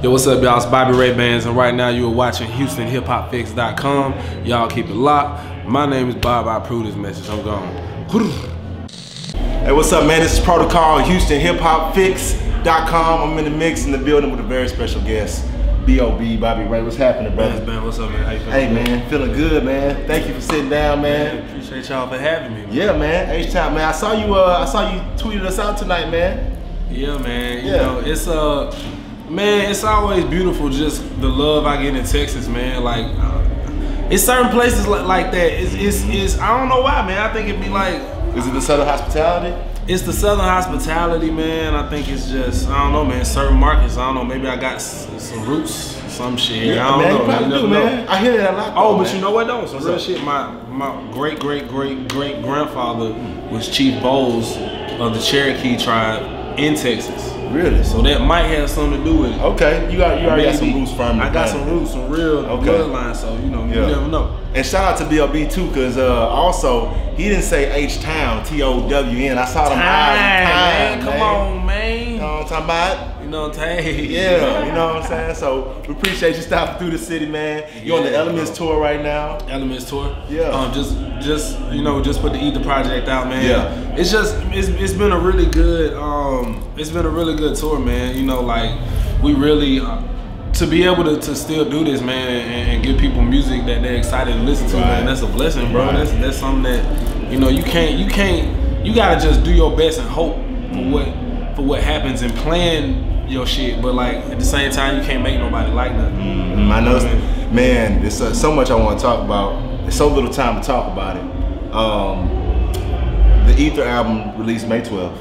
Yo, what's up, y'all? It's Bobby Ray Bands, and right now you are watching HoustonHipHopFix.com. Y'all keep it locked. My name is Bob. I approve this message. I'm gone. Hey, what's up, man? This is Protocol, HoustonHipHopFix.com. I'm in the mix in the building with a very special guest, B.O.B. Bobby Ray. What's happening, brother? Man, what's up, man? How you feeling? Hey, man, feeling good, man. Thank you for sitting down, man. Appreciate y'all for having me, man. Yeah, man. H-Town, man. I saw you tweeted us out tonight, man. Yeah, man. You know, it's man, it's always beautiful just the love I get in Texas, man. Like, it's certain places like that. It's I don't know why, man. I think it'd be like. Is it the Southern hospitality? It's the Southern hospitality, man. I think it's just, I don't know, man. Certain markets, I don't know. Maybe I got some roots, some shit. Yeah, I don't know. You probably do, man. I hear that a lot. Oh, though, but man. you know what though? Some real shit. My great grandfather was Chief Bowles of the Cherokee tribe in Texas. Really? So that might have something to do with it. Okay, you already got some roots firm. I got some roots, some real bloodline. So you know, you never know. And shout out to B.O.B. too, cause also he didn't say H-Town, T-O-W-N. I saw them eyes. Man, come on, man. You know what I'm talking about? You know what I'm saying? Yeah, you know what I'm saying? So we appreciate you stopping through the city, man. You're on the Elements tour right now. Elements tour. Yeah. Just you know, just put the Eat the Project out, man. Yeah. It's just it's been a really good tour, man. You know, like we really to be able to still do this, man, and give people music that they're excited to listen to, man. That's a blessing, bro. That's something that, you know, you gotta just do your best and hope for what happens and plan your shit, but like at the same time you can't make nobody like nothing. I know, man. There's so much I want to talk about. There's so little time to talk about it. The Ether album released May 12th.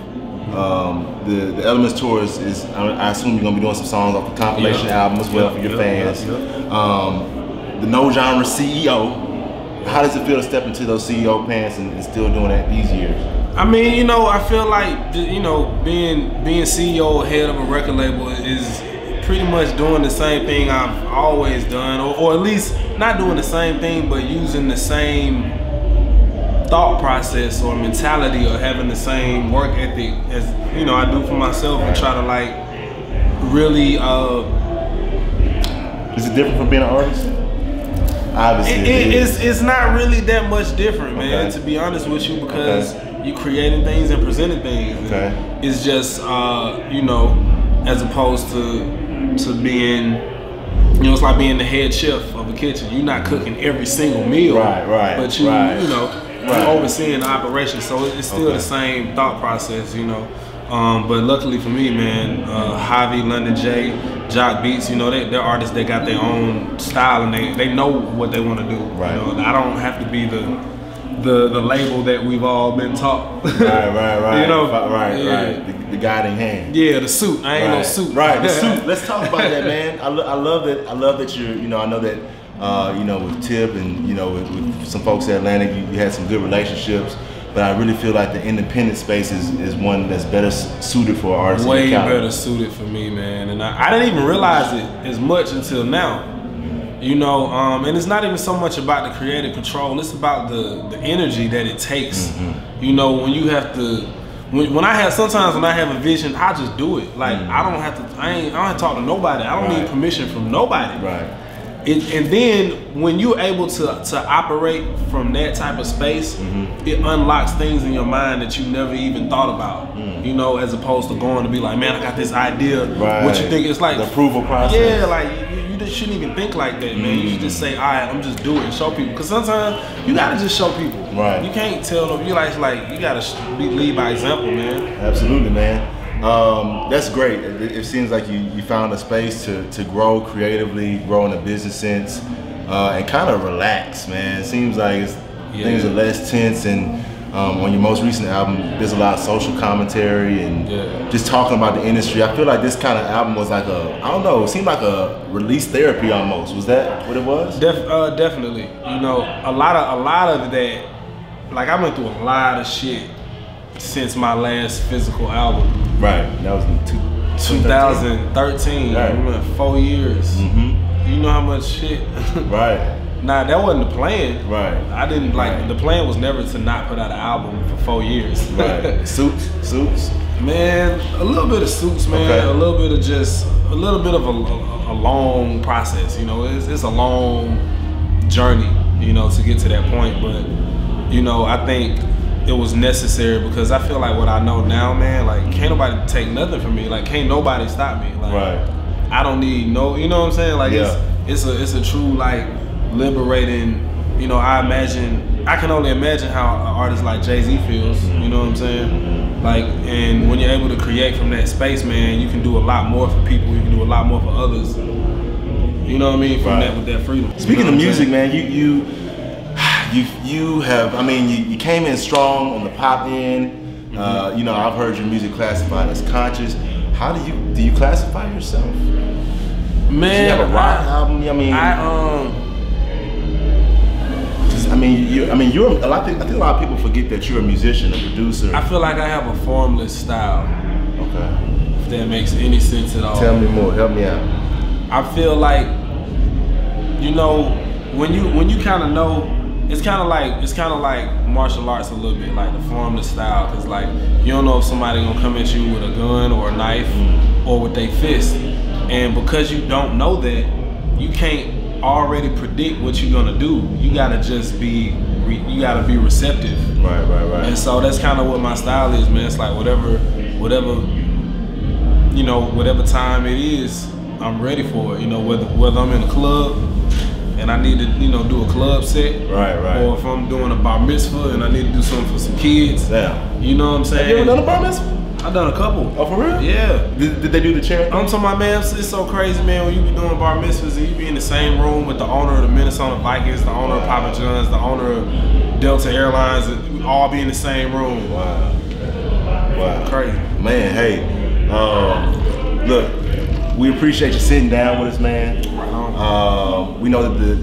The Elements tour is I assume you're gonna be doing some songs off the compilation album as well for your fans. The No Genre CEO. How does it feel to step into those CEO pants and still doing that these years? I mean, you know, I feel like, you know, being CEO, head of a record label is pretty much doing the same thing I've always done, or at least not doing the same thing, but using the same thought process or mentality or having the same work ethic as, you know, I do for myself and try to like really. Is it different from being an artist? Obviously, it's not really that much different, man. To be honest with you, because you creating things and presenting things. It's just you know, as opposed to being, you know, it's like being the head chef of a kitchen. You're not cooking every single meal, but you know, you're overseeing the operation. So it's still the same thought process, you know. But luckily for me, man, Javi, London J, Jock Beats, you know, they're artists that got their own style and they know what they want to do. You know, I don't have to be the label that we've all been taught. You know, the guiding hand. Yeah, the suit. I ain't no suit. The suit. Let's talk about that, man. I love that. I love that you're. You know, I know that. You know, with Tip and you know with some folks at Atlantic, you had some good relationships. But I really feel like the independent space is one that's better suited for artists. Way better suited for me, man. And I didn't even realize it as much until now. You know, and it's not even so much about the creative control. It's about the energy that it takes. You know, when you have to, sometimes when I have a vision, I just do it. Like I don't have to talk to nobody. I don't need permission from nobody. And then when you're able to operate from that type of space, it unlocks things in your mind that you never even thought about. You know, as opposed to going to be like, man, I got this idea. What you think it's like the approval process. Yeah, like you just shouldn't even think like that, man. You should just say, all right, I'm just doing it and show people. Because sometimes you gotta just show people. You can't tell them. You like you gotta lead by example, man. Absolutely, man. That's great. It seems like you found a space to grow creatively, grow in a business sense, and kind of relax, man. It seems like things are less tense, and on your most recent album, there's a lot of social commentary and just talking about the industry. I feel like this kind of album was like I don't know, it seemed like a release therapy almost. Was that what it was? Definitely. You know, a lot of that, like I went through a lot of shit since my last physical album. That was in 2013. We went 4 years. You know how much shit. Nah, that wasn't the plan. I didn't like the plan was never to not put out an album for 4 years. Suits. Man, a little bit of Suits, man. A little bit of just little bit of a long process. You know, it's a long journey, you know, to get to that point. But you know, I think it was necessary because I feel like what I know now, man, like can't nobody take nothing from me. Like can't nobody stop me. Like I don't need no, you know what I'm saying? Like it's a true like liberating. You know, I can only imagine how an artist like Jay-Z feels. You know what I'm saying? Like, and when you're able to create from that space, man, you can do a lot more for people. You can do a lot more for others. You know what I mean? From that, with that freedom. Speaking of music, man, you have. I mean, you came in strong on the pop end. You know, I've heard your music classified as conscious. How do you classify yourself? Man, do you have a rock album? I mean, I think a lot of people forget that you're a musician, a producer. I feel like I have a formless style. Okay. If that makes any sense at all. Tell me more. Help me out. I feel like, you know, when you kind of know, it's kind of like martial arts a little bit, like the formless style, because like you don't know if somebody gonna come at you with a gun or a knife or with their fist, and because you don't know that, you can't already predict what you're gonna do. You gotta just be receptive. Right. And so that's kind of what my style is, man. It's like whatever, you know, whatever time it is, I'm ready for it. You know, whether I'm in a club and I need to, you know, do a club set, right, or if I'm doing a bar mitzvah and I need to do something for some kids. Yeah. You know what I'm saying? Have you ever done a bar mitzvah? I've done a couple. Oh, for real? Yeah. Did they do the chair? I'm talking about, man, it's so crazy, man, when you be doing bar mitzvahs and you be in the same room with the owner of the Minnesota Vikings, the owner of Papa John's, the owner of Delta Airlines, and we all be in the same room. Wow. Crazy. Man, hey, look, we appreciate you sitting down with us, man. We know that the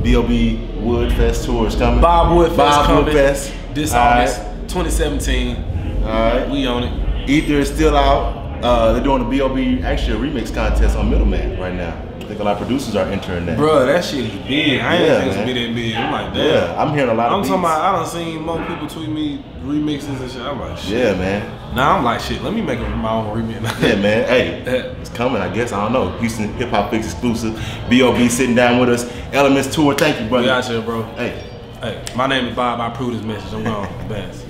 B.O.B. Wood Fest tour is coming. Bob Wood Fest coming. Wood Fest. This August, 2017. All right. We own it. Ether is still out. They're doing a B.O.B. actually a remix contest on Middleman right now. I think a lot of producers are entering that. Bro, that shit is big. I ain't think it's be that big. I'm like, damn. Yeah, I'm hearing a lot of beats. I'm talking about, I done seen more people tweet me remixes and shit. I'm like, shit. Yeah, man. Now I'm like, shit, let me make my own remix. Yeah, man. Hey, it's coming, I guess. I don't know. Houston Hip Hop Fix exclusive. B.O.B. sitting down with us. Elements Tour. Thank you, brother. We out here, bro. Hey. My name is Bob. I approve this message. I'm gone. Bass.